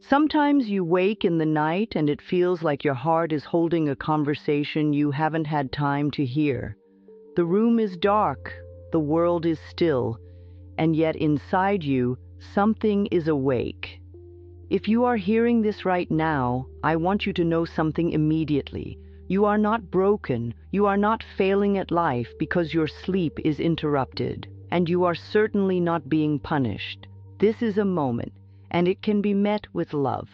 Sometimes you wake in the night and it feels like your heart is holding a conversation you haven't had time to hear. The room is dark, the world is still, and yet inside you, something is awake. If you are hearing this right now, I want you to know something immediately. You are not broken, you are not failing at life because your sleep is interrupted, and you are certainly not being punished. This is a moment, and it can be met with love.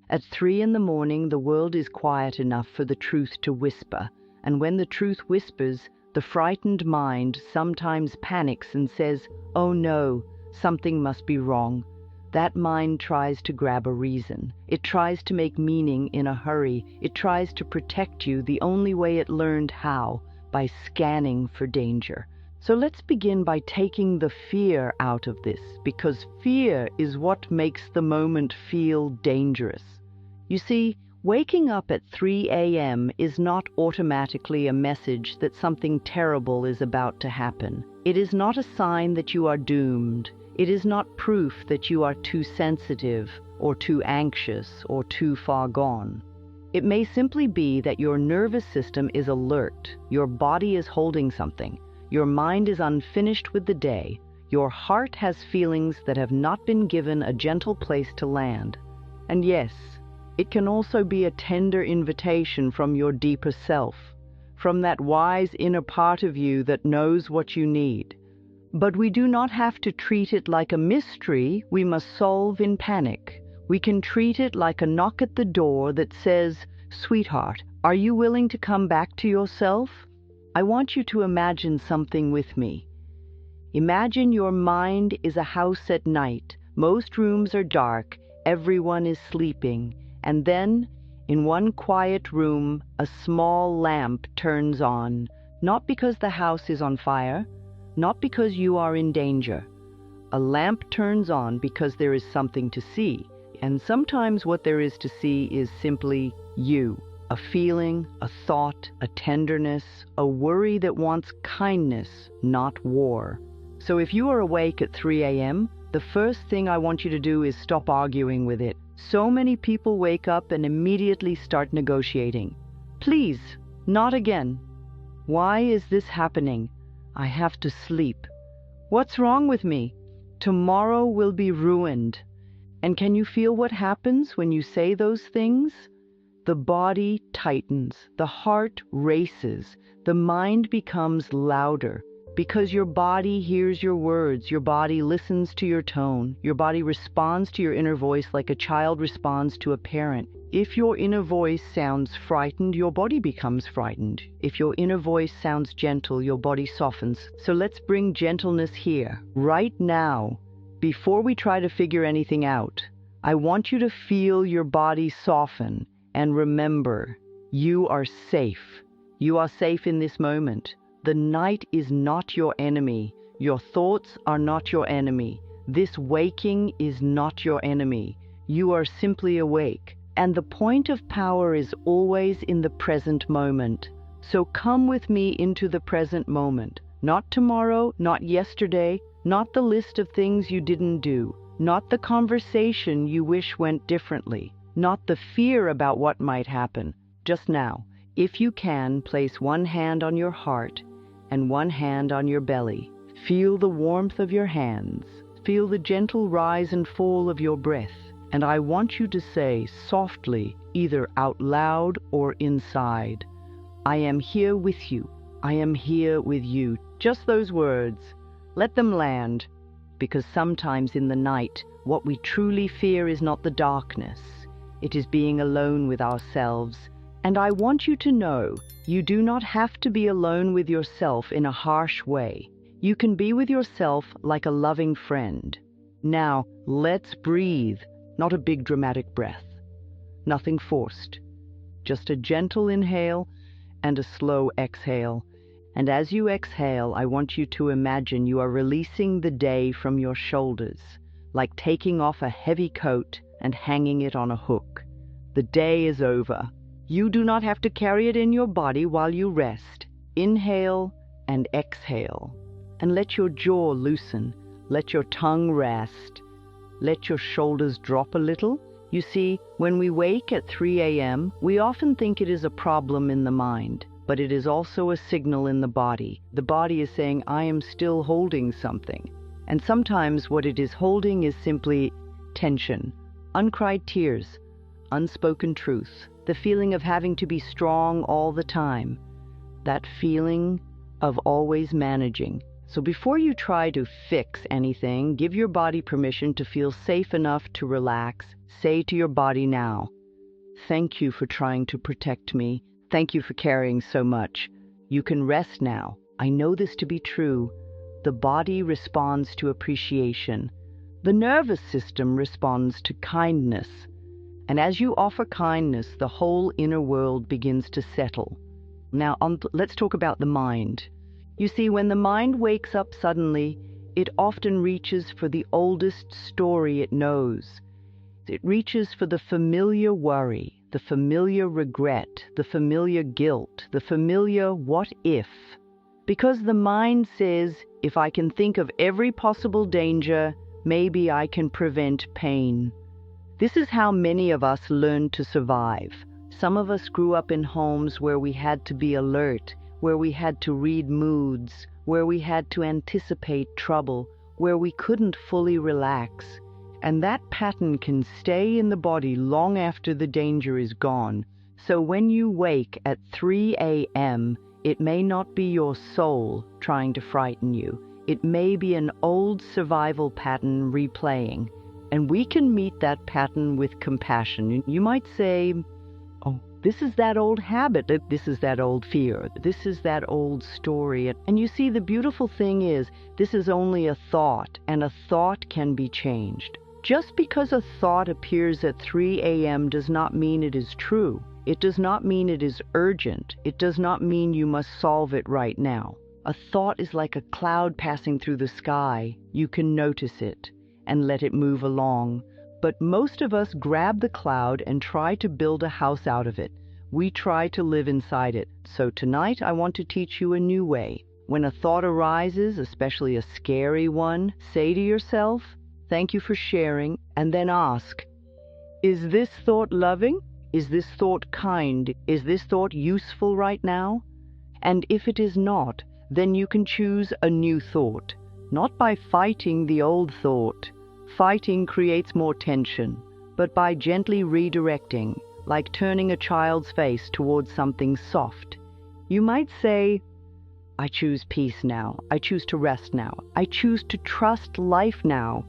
At 3 in the morning, the world is quiet enough for the truth to whisper, and when the truth whispers, the frightened mind sometimes panics and says, "Oh no, something must be wrong." That mind tries to grab a reason. It tries to make meaning in a hurry. It tries to protect you the only way it learned how, by scanning for danger. So let's begin by taking the fear out of this, because fear is what makes the moment feel dangerous. You see, waking up at 3 a.m. is not automatically a message that something terrible is about to happen. It is not a sign that you are doomed. It is not proof that you are too sensitive, or too anxious, or too far gone. It may simply be that your nervous system is alert, your body is holding something, your mind is unfinished with the day, your heart has feelings that have not been given a gentle place to land. And yes, it can also be a tender invitation from your deeper self, from that wise inner part of you that knows what you need. But we do not have to treat it like a mystery we must solve in panic. We can treat it like a knock at the door that says, "Sweetheart, are you willing to come back to yourself?" I want you to imagine something with me. Imagine your mind is a house at night. Most rooms are dark, everyone is sleeping, and then, in one quiet room, a small lamp turns on, not because the house is on fire, not because you are in danger. A lamp turns on because there is something to see, and sometimes what there is to see is simply you. A feeling, a thought, a tenderness, a worry that wants kindness, not war. So if you are awake at 3 a.m., the first thing I want you to do is stop arguing with it. So many people wake up and immediately start negotiating. Please, not again. Why is this happening? I have to sleep. What's wrong with me? Tomorrow will be ruined. And can you feel what happens when you say those things? The body tightens, the heart races, the mind becomes louder. Because your body hears your words, your body listens to your tone, your body responds to your inner voice like a child responds to a parent. If your inner voice sounds frightened, your body becomes frightened. If your inner voice sounds gentle, your body softens. So let's bring gentleness here, right now. Before we try to figure anything out, I want you to feel your body soften, and remember, you are safe. You are safe in this moment. The night is not your enemy. Your thoughts are not your enemy. This waking is not your enemy. You are simply awake. And the point of power is always in the present moment. So come with me into the present moment. Not tomorrow, not yesterday, not the list of things you didn't do, not the conversation you wish went differently, not the fear about what might happen. Just now, if you can, place one hand on your heart and one hand on your belly. Feel the warmth of your hands. Feel the gentle rise and fall of your breath. And I want you to say softly, either out loud or inside, "I am here with you. I am here with you." Just those words. Let them land. Because sometimes in the night, what we truly fear is not the darkness. It is being alone with ourselves. And I want you to know, you do not have to be alone with yourself in a harsh way. You can be with yourself like a loving friend. Now, let's breathe, not a big dramatic breath. Nothing forced. Just a gentle inhale and a slow exhale. And as you exhale, I want you to imagine you are releasing the day from your shoulders, like taking off a heavy coat and hanging it on a hook. The day is over. You do not have to carry it in your body while you rest. Inhale and exhale. And let your jaw loosen. Let your tongue rest. Let your shoulders drop a little You see, when we wake at 3 a.m., we often think it is a problem in the mind, but it is also a signal in the body. The body is saying, I am still holding something. And sometimes what it is holding is simply tension, uncried tears, unspoken truth, the feeling of having to be strong all the time, that feeling of always managing. So before you try to fix anything, give your body permission to feel safe enough to relax. Say to your body now, thank you for trying to protect me. Thank you for carrying so much. You can rest now. I know this to be true. The body responds to appreciation. The nervous system responds to kindness. And as you offer kindness, the whole inner world begins to settle. Now, let's talk about the mind. You see, when the mind wakes up suddenly, it often reaches for the oldest story it knows. It reaches for the familiar worry, the familiar regret, the familiar guilt, the familiar what if. Because the mind says, if I can think of every possible danger, maybe I can prevent pain. This is how many of us learned to survive. Some of us grew up in homes where we had to be alert, where we had to read moods, where we had to anticipate trouble, where we couldn't fully relax. And that pattern can stay in the body long after the danger is gone. So when you wake at 3 a.m., it may not be your soul trying to frighten you. It may be an old survival pattern replaying. And we can meet that pattern with compassion. You might say, oh, this is that old habit, this is that old fear, this is that old story. And you see, the beautiful thing is, this is only a thought, and a thought can be changed. Just because a thought appears at 3 a.m. does not mean it is true. It does not mean it is urgent. It does not mean you must solve it right now. A thought is like a cloud passing through the sky. You can notice it and let it move along. But most of us grab the cloud and try to build a house out of it. We try to live inside it. So tonight I want to teach you a new way. When a thought arises, especially a scary one, say to yourself, thank you for sharing, and then ask, is this thought loving? Is this thought kind? Is this thought useful right now? And if it is not, then you can choose a new thought, not by fighting the old thought. Fighting creates more tension, but by gently redirecting, like turning a child's face towards something soft. You might say, I choose peace now. I choose to rest now. I choose to trust life now.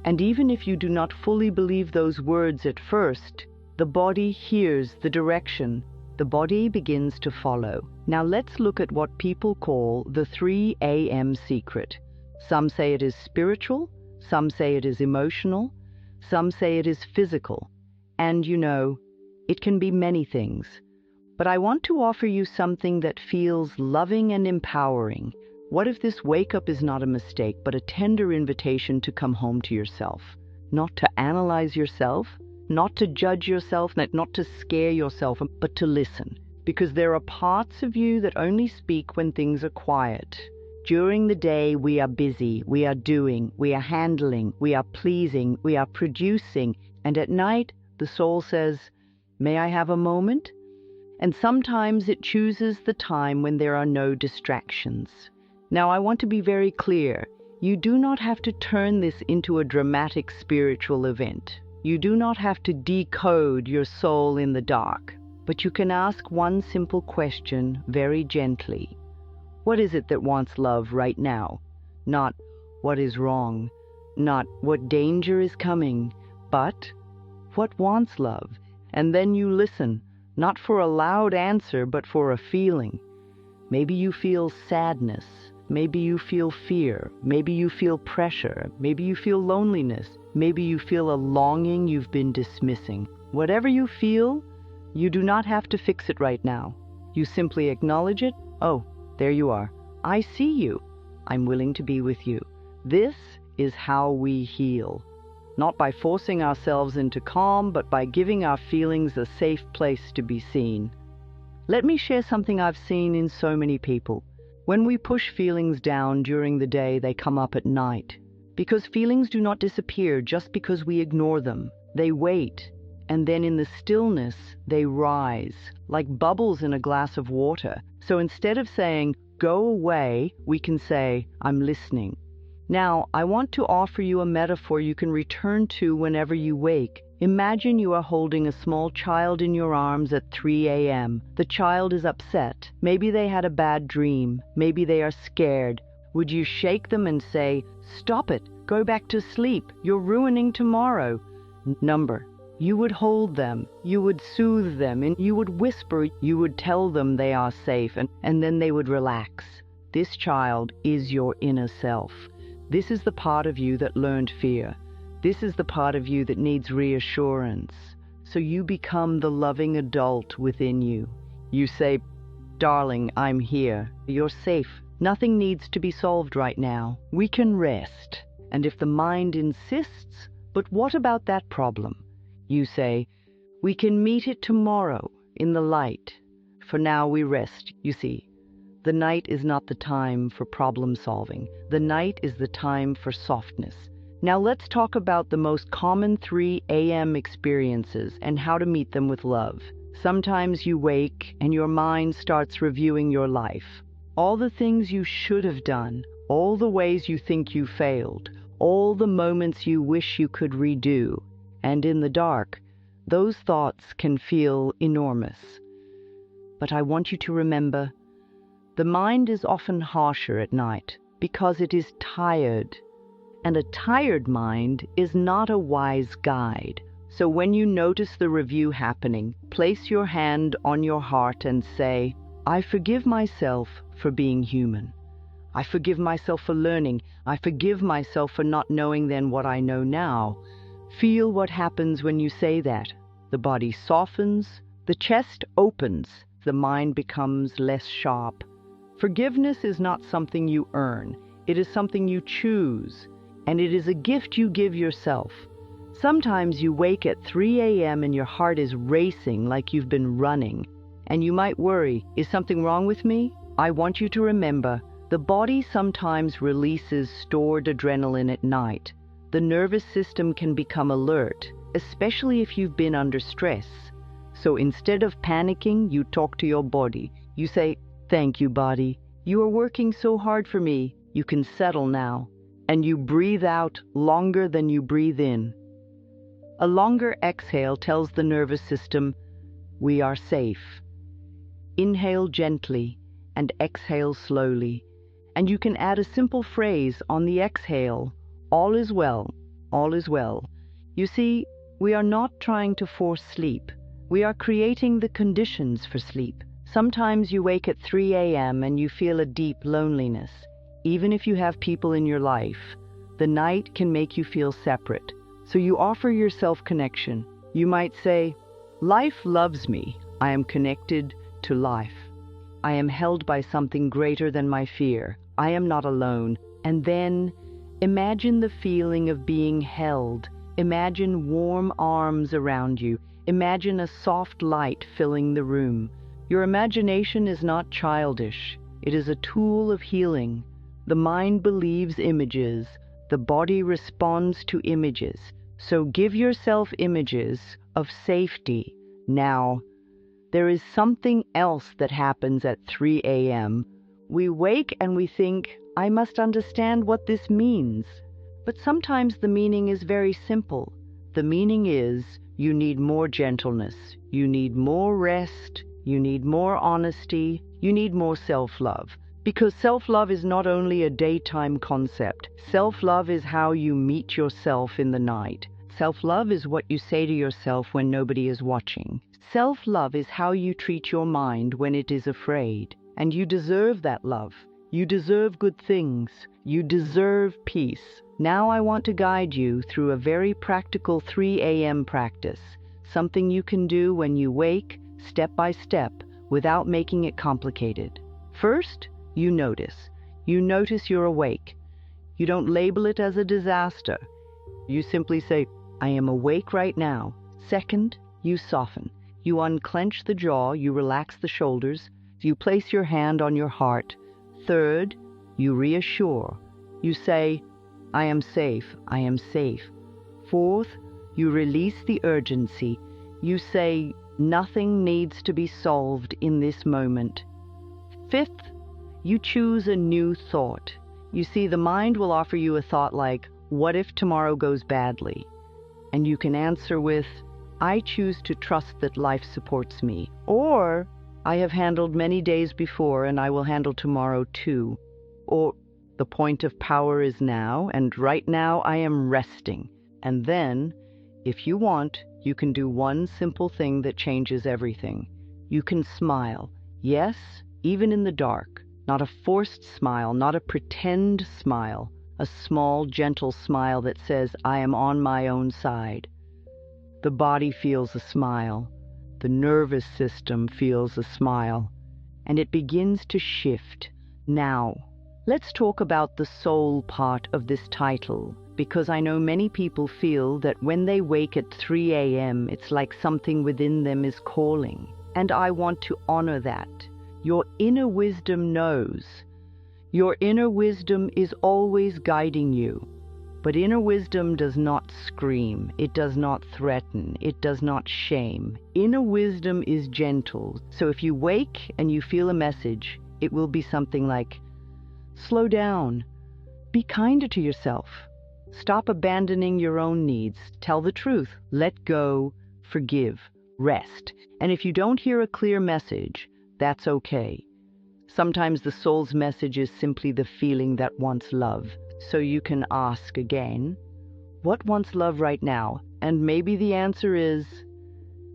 And even if you do not fully believe those words at first, the body hears the direction. The body begins to follow. Now let's look at what people call the 3 a.m. secret. Some say it is spiritual, some say it is emotional, some say it is physical. And you know, it can be many things. But I want to offer you something that feels loving and empowering. What if this wake-up is not a mistake, but a tender invitation to come home to yourself? Not to analyze yourself, not to judge yourself, not to scare yourself, but to listen. Because there are parts of you that only speak when things are quiet. During the day, we are busy, we are doing, we are handling, we are pleasing, we are producing. And at night, the soul says, may I have a moment? And sometimes it chooses the time when there are no distractions. Now, I want to be very clear. You do not have to turn this into a dramatic spiritual event. You do not have to decode your soul in the dark. But you can ask one simple question very gently. What is it that wants love right now? Not what is wrong, not what danger is coming, but what wants love? And then you listen, not for a loud answer, but for a feeling. Maybe you feel sadness. Maybe you feel fear. Maybe you feel pressure. Maybe you feel loneliness. Maybe you feel a longing you've been dismissing. Whatever you feel, you do not have to fix it right now. You simply acknowledge it. Oh, there you are. I see you. I'm willing to be with you. This is how we heal. Not by forcing ourselves into calm, but by giving our feelings a safe place to be seen. Let me share something I've seen in so many people. When we push feelings down during the day, they come up at night. Because feelings do not disappear just because we ignore them. They wait, and then in the stillness, they rise, like bubbles in a glass of water. So instead of saying, "Go away," we can say, "I'm listening." Now, I want to offer you a metaphor you can return to whenever you wake. Imagine you are holding a small child in your arms at 3 a.m. The child is upset. Maybe they had a bad dream. Maybe they are scared. Would you shake them and say, "Stop it, go back to sleep, you're ruining tomorrow"? Number. You would hold them, you would soothe them, and you would whisper, you would tell them they are safe, and then they would relax. This child is your inner self. This is the part of you that learned fear. This is the part of you that needs reassurance. So you become the loving adult within you. You say, "Darling, I'm here. You're safe. Nothing needs to be solved right now. We can rest." And if the mind insists, "But what about that problem?" you say, "We can meet it tomorrow in the light. For now we rest." You see, the night is not the time for problem solving. The night is the time for softness. Now let's talk about the most common 3 a.m. experiences and how to meet them with love. Sometimes you wake and your mind starts reviewing your life. All the things you should have done, all the ways you think you failed, all the moments you wish you could redo. And in the dark, those thoughts can feel enormous. But I want you to remember, the mind is often harsher at night because it is tired. And a tired mind is not a wise guide. So when you notice the review happening, place your hand on your heart and say, "I forgive myself for being human. I forgive myself for learning. I forgive myself for not knowing then what I know now." Feel what happens when you say that. The body softens, the chest opens, the mind becomes less sharp. Forgiveness is not something you earn. It is something you choose, and it is a gift you give yourself. Sometimes you wake at 3 a.m. and your heart is racing like you've been running, and you might worry, "Is something wrong with me?" I want you to remember, the body sometimes releases stored adrenaline at night. The nervous system can become alert, especially if you've been under stress. So instead of panicking, you talk to your body. You say, "Thank you, body. You are working so hard for me. You can settle now." And you breathe out longer than you breathe in. A longer exhale tells the nervous system, "We are safe." Inhale gently and exhale slowly. And you can add a simple phrase on the exhale, "All is well, all is well." You see, we are not trying to force sleep. We are creating the conditions for sleep. Sometimes you wake at 3 a.m. and you feel a deep loneliness. Even if you have people in your life, the night can make you feel separate. So you offer yourself connection. You might say, "Life loves me. I am connected to life. I am held by something greater than my fear. I am not alone." And then imagine the feeling of being held. Imagine warm arms around you. Imagine a soft light filling the room. Your imagination is not childish. It is a tool of healing. The mind believes images. The body responds to images. So give yourself images of safety. Now, there is something else that happens at 3 a.m. We wake and we think, "I must understand what this means." But sometimes the meaning is very simple. The meaning is you need more gentleness. You need more rest. You need more honesty. You need more self-love. Because self-love is not only a daytime concept. Self-love is how you meet yourself in the night. Self-love is what you say to yourself when nobody is watching. Self-love is how you treat your mind when it is afraid. And you deserve that love. You deserve good things. You deserve peace. Now I want to guide you through a very practical 3 a.m. practice. Something you can do when you wake, step by step, without making it complicated. First, you notice. You notice you're awake. You don't label it as a disaster. You simply say, "I am awake right now." Second, you soften. You unclench the jaw, you relax the shoulders, you place your hand on your heart. Third, you reassure. You say, "I am safe, I am safe." Fourth, you release the urgency. You say, nothing needs to be solved in this moment. Fifth, you choose a new thought. You see, the mind will offer you a thought like, what if tomorrow goes badly? And you can answer with, I choose to trust that life supports me. Or, I have handled many days before and I will handle tomorrow too. Or, the point of power is now, and right now I am resting. And then, if you want, you can do one simple thing that changes everything. You can smile. Yes, even in the dark. Not a forced smile, not a pretend smile. A small, gentle smile that says, I am on my own side. The body feels a smile. The nervous system feels a smile. And it begins to shift. Now, let's talk about the soul part of this title, because I know many people feel that when they wake at 3 a.m., it's like something within them is calling. And I want to honor that. Your inner wisdom knows. Your inner wisdom is always guiding you. But inner wisdom does not scream, it does not threaten, it does not shame. Inner wisdom is gentle, so if you wake and you feel a message, it will be something like, slow down, be kinder to yourself, stop abandoning your own needs, tell the truth, let go, forgive, rest. And if you don't hear a clear message, that's okay. Sometimes the soul's message is simply the feeling that wants love. So you can ask again, what wants love right now? And maybe the answer is,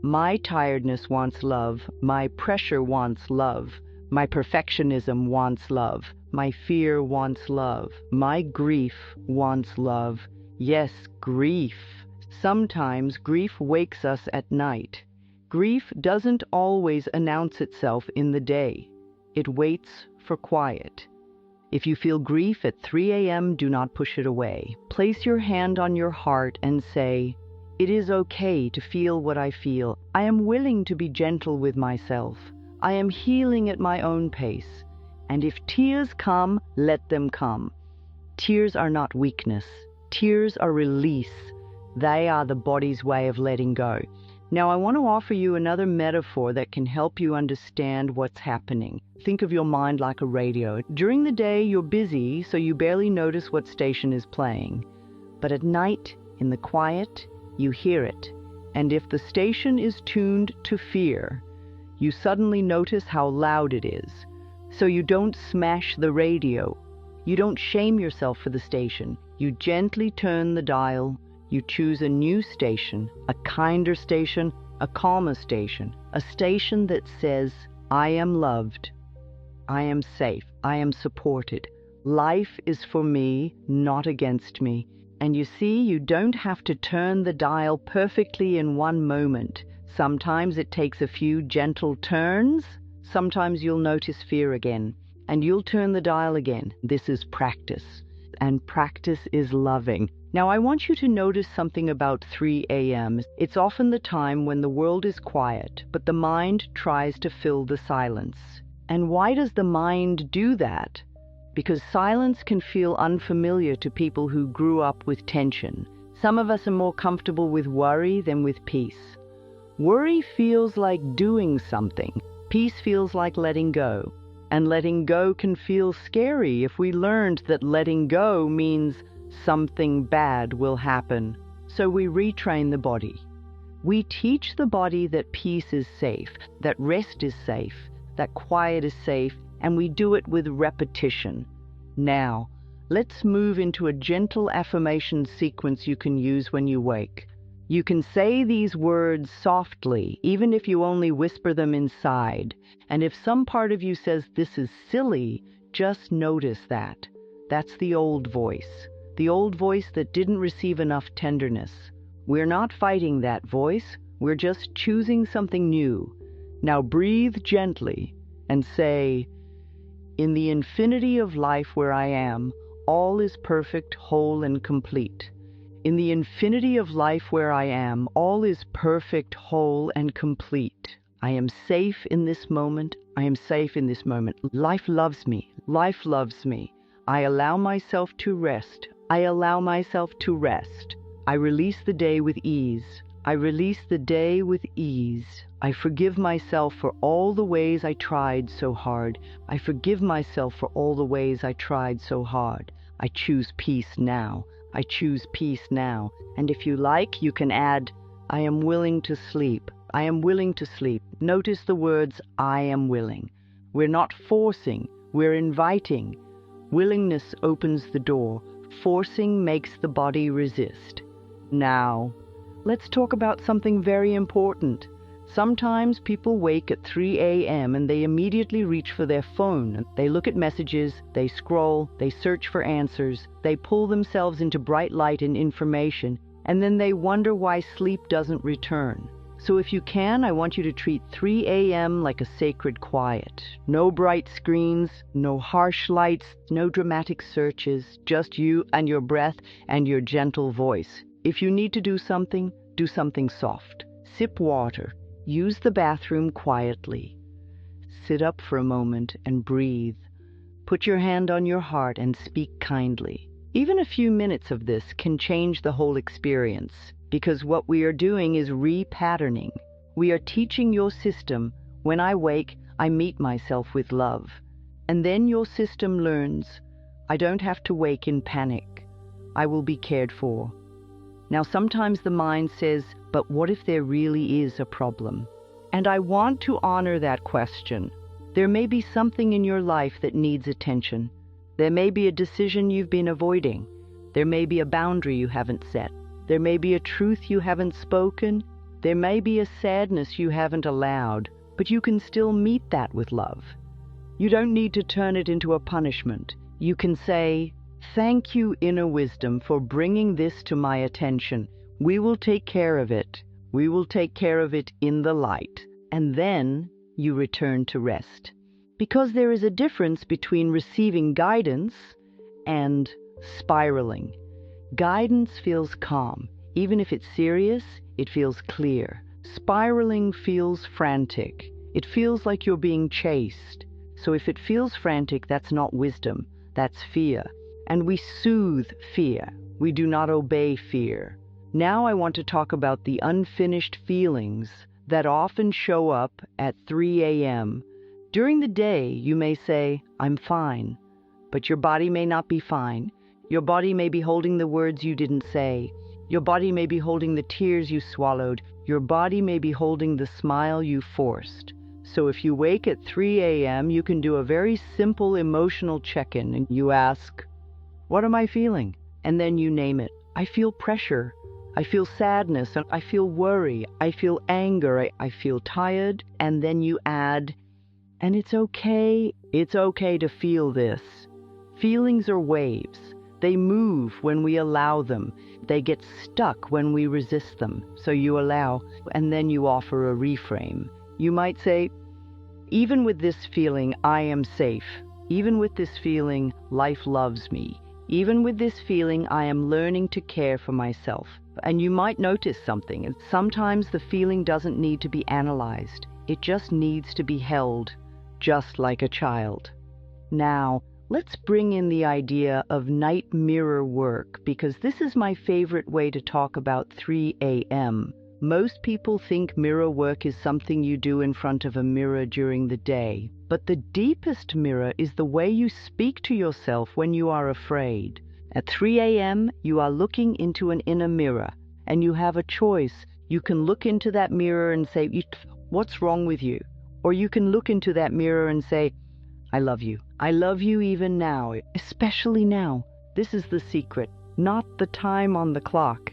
my tiredness wants love, my pressure wants love, my perfectionism wants love, my fear wants love, my grief wants love. Yes, grief. Sometimes grief wakes us at night. Grief doesn't always announce itself in the day. It waits for quiet. If you feel grief at 3 a.m., do not push it away. Place your hand on your heart and say, it is okay to feel what I feel. I am willing to be gentle with myself. I am healing at my own pace. And if tears come, let them come. Tears are not weakness. Tears are release. They are the body's way of letting go. Now, I want to offer you another metaphor that can help you understand what's happening. Think of your mind like a radio. During the day, you're busy, so you barely notice what station is playing. But at night, in the quiet, you hear it. And if the station is tuned to fear, you suddenly notice how loud it is. So you don't smash the radio. You don't shame yourself for the station. You gently turn the dial. You choose a new station, a kinder station, a calmer station, a station that says, I am loved, I am safe, I am supported. Life is for me, not against me. And you see, you don't have to turn the dial perfectly in one moment. Sometimes it takes a few gentle turns. Sometimes you'll notice fear again, and you'll turn the dial again. This is practice, and practice is loving. Now, I want you to notice something about 3 a.m. It's often the time when the world is quiet, but the mind tries to fill the silence. And why does the mind do that? Because silence can feel unfamiliar to people who grew up with tension. Some of us are more comfortable with worry than with peace. Worry feels like doing something. Peace feels like letting go. And letting go can feel scary if we learned that letting go means something bad will happen. So we retrain the body. We teach the body that peace is safe, that rest is safe, that quiet is safe, and we do it with repetition. Now, let's move into a gentle affirmation sequence you can use when you wake. You can say these words softly, even if you only whisper them inside. And if some part of you says this is silly, just notice that. That's the old voice. The old voice that didn't receive enough tenderness. We're not fighting that voice. We're just choosing something new. Now breathe gently and say, in the infinity of life where I am, all is perfect, whole, and complete. In the infinity of life where I am, all is perfect, whole, and complete. I am safe in this moment. I am safe in this moment. Life loves me. Life loves me. I allow myself to rest. I allow myself to rest. I release the day with ease. I release the day with ease. I forgive myself for all the ways I tried so hard. I forgive myself for all the ways I tried so hard. I choose peace now. I choose peace now. And if you like, you can add, I am willing to sleep. I am willing to sleep. Notice the words, I am willing. We're not forcing, we're inviting. Willingness opens the door. Forcing makes the body resist. Now, let's talk about something very important. Sometimes people wake at 3 a.m. and they immediately reach for their phone. They look at messages, they scroll, they search for answers, they pull themselves into bright light and information, and then they wonder why sleep doesn't return. So if you can, I want you to treat 3 a.m. like a sacred quiet. No bright screens, no harsh lights, no dramatic searches, just you and your breath and your gentle voice. If you need to do something soft. Sip water. Use the bathroom quietly. Sit up for a moment and breathe. Put your hand on your heart and speak kindly. Even a few minutes of this can change the whole experience, because what we are doing is repatterning. We are teaching your system, when I wake, I meet myself with love. And then your system learns, I don't have to wake in panic. I will be cared for. Now sometimes the mind says, but what if there really is a problem? And I want to honor that question. There may be something in your life that needs attention. There may be a decision you've been avoiding. There may be a boundary you haven't set. There may be a truth you haven't spoken. There may be a sadness you haven't allowed, but you can still meet that with love. You don't need to turn it into a punishment. You can say, thank you, inner wisdom, for bringing this to my attention. We will take care of it. We will take care of it in the light. And then you return to rest. Because there is a difference between receiving guidance and spiraling. Guidance feels calm. Even if it's serious, it feels clear. Spiraling feels frantic. It feels like you're being chased. So if it feels frantic, that's not wisdom. That's fear. And we soothe fear. We do not obey fear. Now I want to talk about the unfinished feelings that often show up at 3 a.m. During the day, you may say, I'm fine. But your body may not be fine. Your body may be holding the words you didn't say. Your body may be holding the tears you swallowed. Your body may be holding the smile you forced. So if you wake at 3 a.m., you can do a very simple emotional check-in, and you ask, what am I feeling? And then you name it. I feel pressure. I feel sadness. I feel worry. I feel anger. I feel tired. And then you add, and it's okay. It's okay to feel this. Feelings are waves. They move when we allow them. They get stuck when we resist them. So you allow, and then you offer a reframe. You might say, even with this feeling, I am safe. Even with this feeling, life loves me. Even with this feeling, I am learning to care for myself. And you might notice something. And sometimes the feeling doesn't need to be analyzed. It just needs to be held, just like a child. Now, let's bring in the idea of night mirror work, because this is my favorite way to talk about 3 a.m. Most people think mirror work is something you do in front of a mirror during the day. But the deepest mirror is the way you speak to yourself when you are afraid. At 3 a.m., you are looking into an inner mirror, and you have a choice. You can look into that mirror and say, what's wrong with you? Or you can look into that mirror and say, I love you. I love you even now, especially now. This is the secret, not the time on the clock.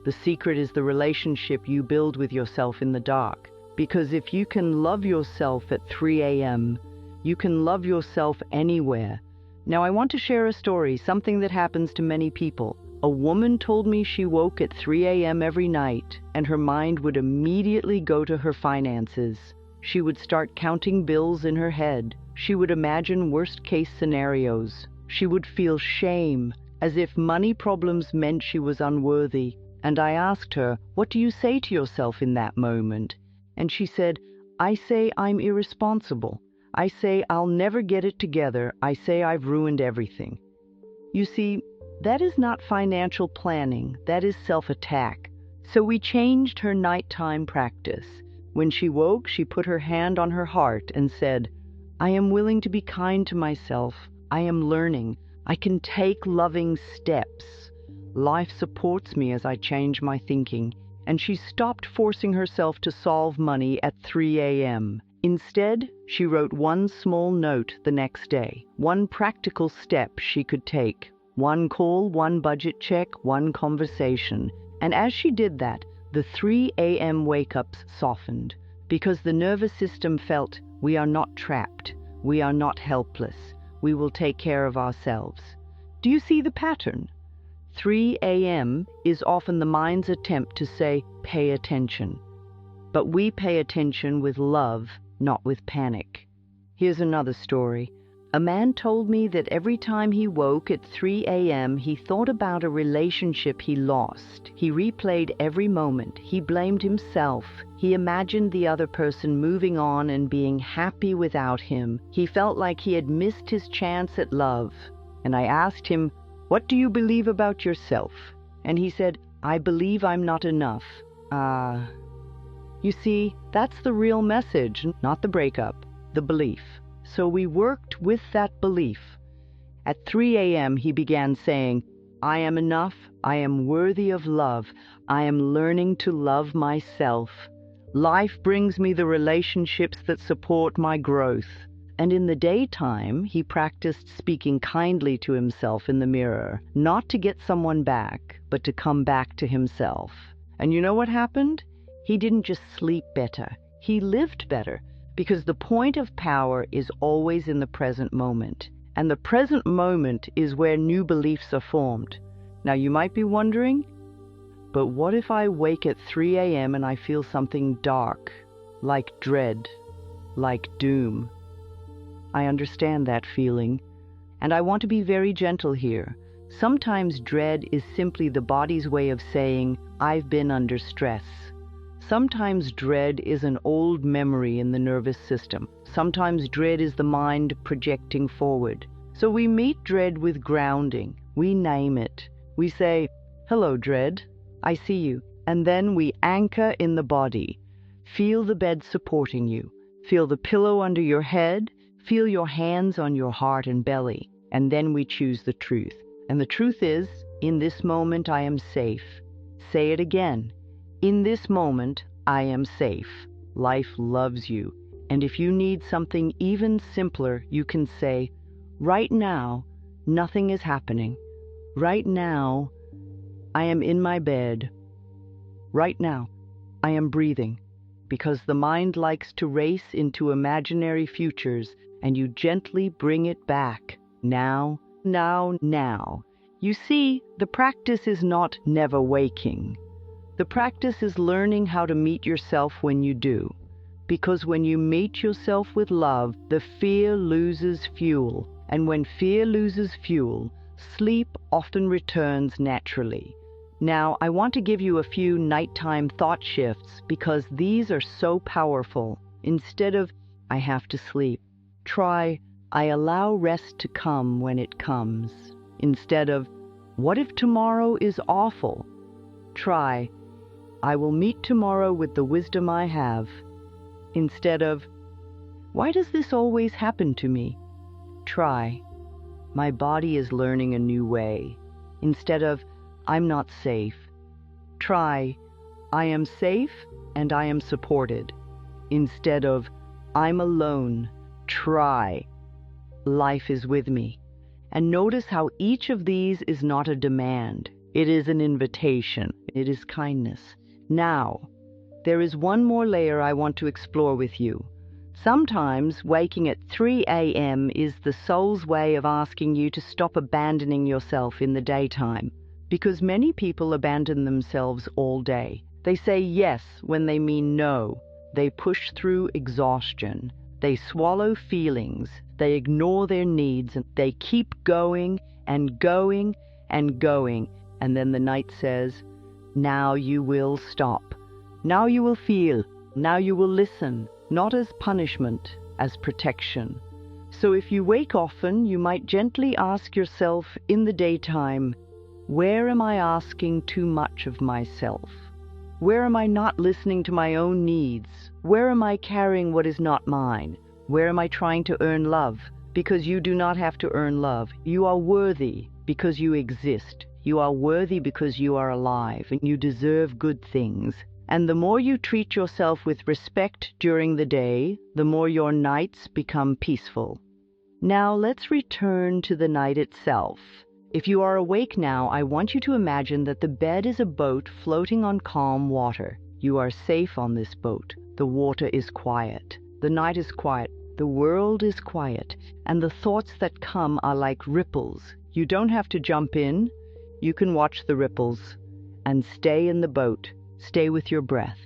The secret is the relationship you build with yourself in the dark. Because if you can love yourself at 3 a.m., you can love yourself anywhere. Now I want to share a story, something that happens to many people. A woman told me she woke at 3 a.m. every night, and her mind would immediately go to her finances. She would start counting bills in her head. She would imagine worst-case scenarios. She would feel shame, as if money problems meant she was unworthy. And I asked her, what do you say to yourself in that moment? And she said, I say I'm irresponsible. I say I'll never get it together. I say I've ruined everything. You see, that is not financial planning. That is self-attack. So we changed her nighttime practice. When she woke, she put her hand on her heart and said, I am willing to be kind to myself. I am learning. I can take loving steps. Life supports me as I change my thinking. And she stopped forcing herself to solve money at 3 a.m. Instead, she wrote one small note the next day, one practical step she could take, one call, one budget check, one conversation. And as she did that, the 3 a.m. wake-ups softened, because the nervous system felt, we are not trapped, we are not helpless, we will take care of ourselves. Do you see the pattern? 3 a.m. is often the mind's attempt to say, pay attention. But we pay attention with love, not with panic. Here's another story. A man told me that every time he woke at 3 a.m., he thought about a relationship he lost. He replayed every moment. He blamed himself. He imagined the other person moving on and being happy without him. He felt like he had missed his chance at love. And I asked him, what do you believe about yourself? And he said, I believe I'm not enough. You see, that's the real message, not the breakup, the belief. So we worked with that belief. At 3 a.m., he began saying, I am enough, I am worthy of love, I am learning to love myself. Life brings me the relationships that support my growth. And in the daytime, he practiced speaking kindly to himself in the mirror, not to get someone back, but to come back to himself. And you know what happened? He didn't just sleep better, he lived better, because the point of power is always in the present moment. And the present moment is where new beliefs are formed. Now you might be wondering, but what if I wake at 3 a.m. and I feel something dark, like dread, like doom? I understand that feeling, and I want to be very gentle here. Sometimes dread is simply the body's way of saying, I've been under stress. Sometimes dread is an old memory in the nervous system. Sometimes dread is the mind projecting forward. So we meet dread with grounding. We name it. We say, hello, dread. I see you. And then we anchor in the body. Feel the bed supporting you. Feel the pillow under your head. Feel your hands on your heart and belly. And then we choose the truth. And the truth is, in this moment I am safe. Say it again. In this moment, I am safe. Life loves you. And if you need something even simpler, you can say, right now, nothing is happening. Right now, I am in my bed. Right now, I am breathing. Because the mind likes to race into imaginary futures, and you gently bring it back. Now, now, now. You see, the practice is not never waking. The practice is learning how to meet yourself when you do. Because when you meet yourself with love, the fear loses fuel. And when fear loses fuel, sleep often returns naturally. Now, I want to give you a few nighttime thought shifts because these are so powerful. Instead of, I have to sleep, try, I allow rest to come when it comes. Instead of, what if tomorrow is awful? Try, I will meet tomorrow with the wisdom I have. Instead of, why does this always happen to me? Try, my body is learning a new way. Instead of, I'm not safe. Try, I am safe and I am supported. Instead of, I'm alone. Try, life is with me. And notice how each of these is not a demand. It is an invitation. It is kindness. Now, there is one more layer I want to explore with you. Sometimes waking at 3 a.m. is the soul's way of asking you to stop abandoning yourself in the daytime, because many people abandon themselves all day. They say yes when they mean no. They push through exhaustion. They swallow feelings. They ignore their needs, and they keep going and going and going. And then the night says, now you will stop. Now you will feel. Now you will listen, not as punishment, as protection. So if you wake often, you might gently ask yourself in the daytime, where am I asking too much of myself? Where am I not listening to my own needs? Where am I carrying what is not mine? Where am I trying to earn love? Because you do not have to earn love. You are worthy because you exist. You are worthy because you are alive, and you deserve good things. And the more you treat yourself with respect during the day, the more your nights become peaceful. Now let's return to the night itself. If you are awake now, I want you to imagine that the bed is a boat floating on calm water. You are safe on this boat. The water is quiet. The night is quiet. The world is quiet. And the thoughts that come are like ripples. You don't have to jump in. You can watch the ripples and stay in the boat. Stay with your breath.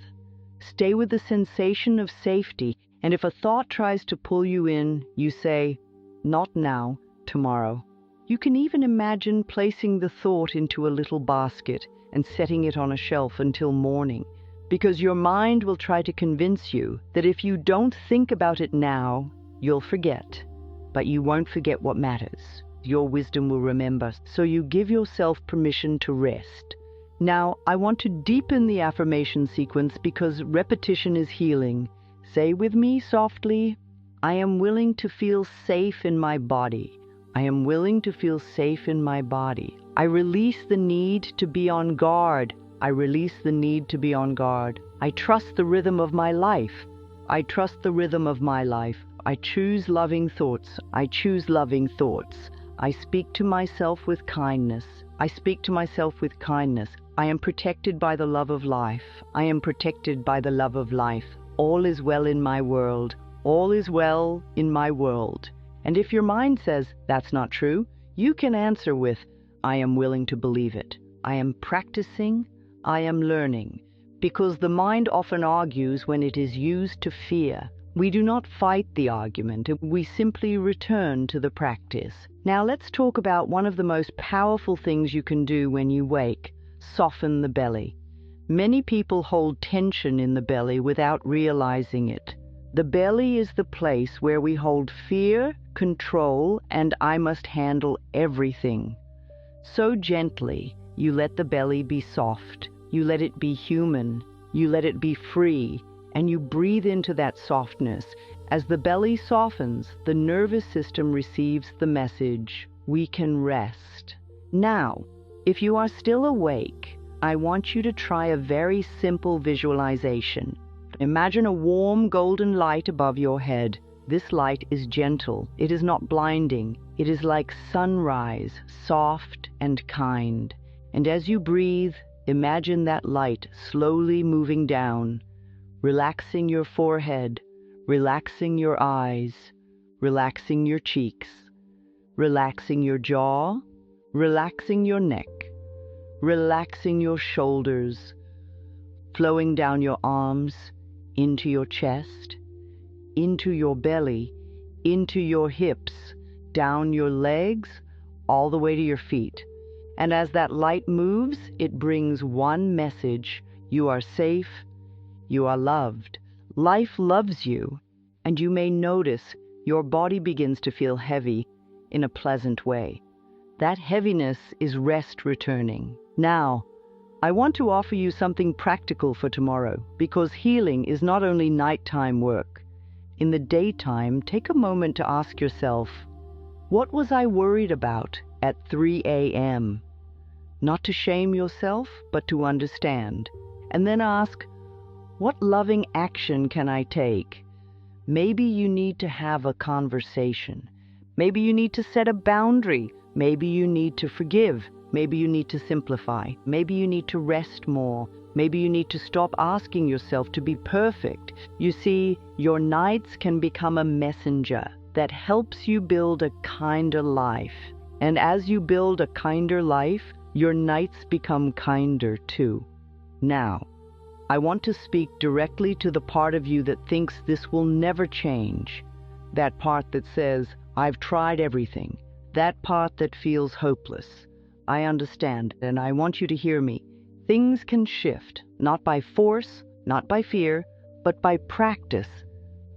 Stay with the sensation of safety. And if a thought tries to pull you in, you say, "Not now, tomorrow." You can even imagine placing the thought into a little basket and setting it on a shelf until morning, because your mind will try to convince you that if you don't think about it now, you'll forget. But you won't forget what matters. Your wisdom will remember, so you give yourself permission to rest. Now, I want to deepen the affirmation sequence because repetition is healing. Say with me softly, "I am willing to feel safe in my body. I am willing to feel safe in my body. I release the need to be on guard. I release the need to be on guard. I trust the rhythm of my life. I trust the rhythm of my life. I choose loving thoughts. I choose loving thoughts. I speak to myself with kindness. I speak to myself with kindness. I am protected by the love of life. I am protected by the love of life. All is well in my world. All is well in my world." And if your mind says that's not true, you can answer with, "I am willing to believe it. I am practicing. I am learning." Because the mind often argues when it is used to fear. We do not fight the argument. We simply return to the practice. Now let's talk about one of the most powerful things you can do when you wake. Soften the belly. Many people hold tension in the belly without realizing it. The belly is the place where we hold fear, control, and I must handle everything. So gently, you let the belly be soft. You let it be human. You let it be free. And you breathe into that softness. As the belly softens, the nervous system receives the message, we can rest. Now, if you are still awake, I want you to try a very simple visualization. Imagine a warm golden light above your head. This light is gentle. It is not blinding. It is like sunrise, soft and kind. And as you breathe, imagine that light slowly moving down, relaxing your forehead, relaxing your eyes, relaxing your cheeks, relaxing your jaw, relaxing your neck, relaxing your shoulders, flowing down your arms, into your chest, into your belly, into your hips, down your legs, all the way to your feet. And as that light moves, it brings one message: you are safe, you are loved. Life loves you, and you may notice your body begins to feel heavy in a pleasant way. That heaviness is rest returning. Now, I want to offer you something practical for tomorrow, because healing is not only nighttime work. In the daytime, take a moment to ask yourself, what was I worried about at 3 a.m.? Not to shame yourself, but to understand. And then ask, what loving action can I take? Maybe you need to have a conversation. Maybe you need to set a boundary. Maybe you need to forgive. Maybe you need to simplify. Maybe you need to rest more. Maybe you need to stop asking yourself to be perfect. You see, your nights can become a messenger that helps you build a kinder life. And as you build a kinder life, your nights become kinder too. Now, I want to speak directly to the part of you that thinks this will never change. That part that says, I've tried everything. That part that feels hopeless. I understand, and I want you to hear me. Things can shift, not by force, not by fear, but by practice,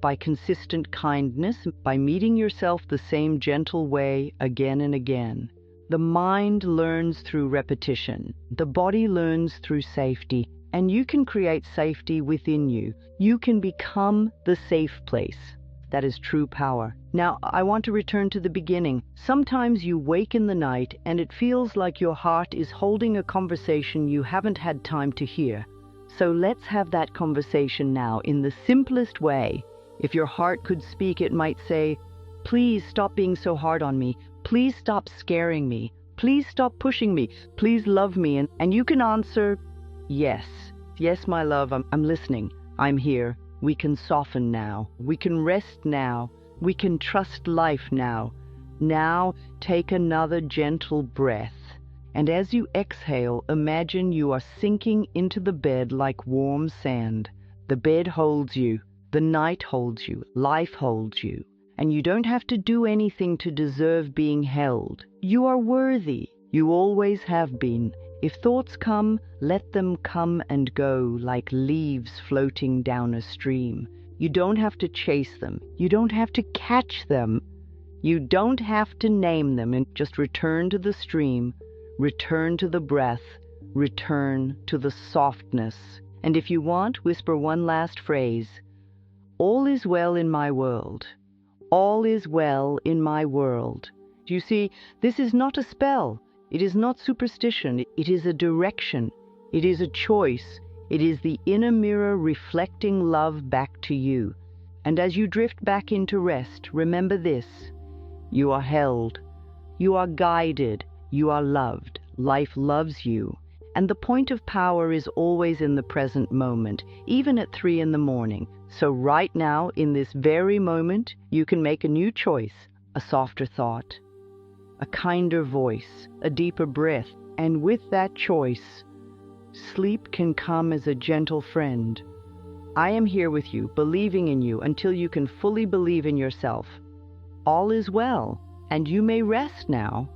by consistent kindness, by meeting yourself the same gentle way again and again. The mind learns through repetition. The body learns through safety. and you can create safety within you. You can become the safe place. That is true power. Now, I want to return to the beginning. Sometimes you wake in the night and it feels like your heart is holding a conversation you haven't had time to hear. So let's have that conversation now in the simplest way. If your heart could speak, it might say, "Please stop being so hard on me. Please stop scaring me. Please stop pushing me. Please love me." And you can answer, "Yes. Yes, my love, I'm listening. I'm here. We can soften now. We can rest now. We can trust life now. Now, take another gentle breath. And as you exhale, imagine you are sinking into the bed like warm sand. The bed holds you. The night holds you. Life holds you. And you don't have to do anything to deserve being held. You are worthy. You always have been. If thoughts come, let them come and go like leaves floating down a stream. You don't have to chase them. You don't have to catch them. You don't have to name them, and just return to the stream, return to the breath, return to the softness. And if you want, whisper one last phrase. All is well in my world. All is well in my world. You see, this is not a spell. It is not superstition. It is a direction. It is a choice. It is the inner mirror reflecting love back to you. And as you drift back into rest, remember this. You are held. You are guided. You are loved. Life loves you. And the point of power is always in the present moment, even at 3 in the morning. So right now, in this very moment, you can make a new choice, a softer thought, a kinder voice, a deeper breath. And with that choice, sleep can come as a gentle friend. I am here with you, believing in you until you can fully believe in yourself. All is well, and you may rest now.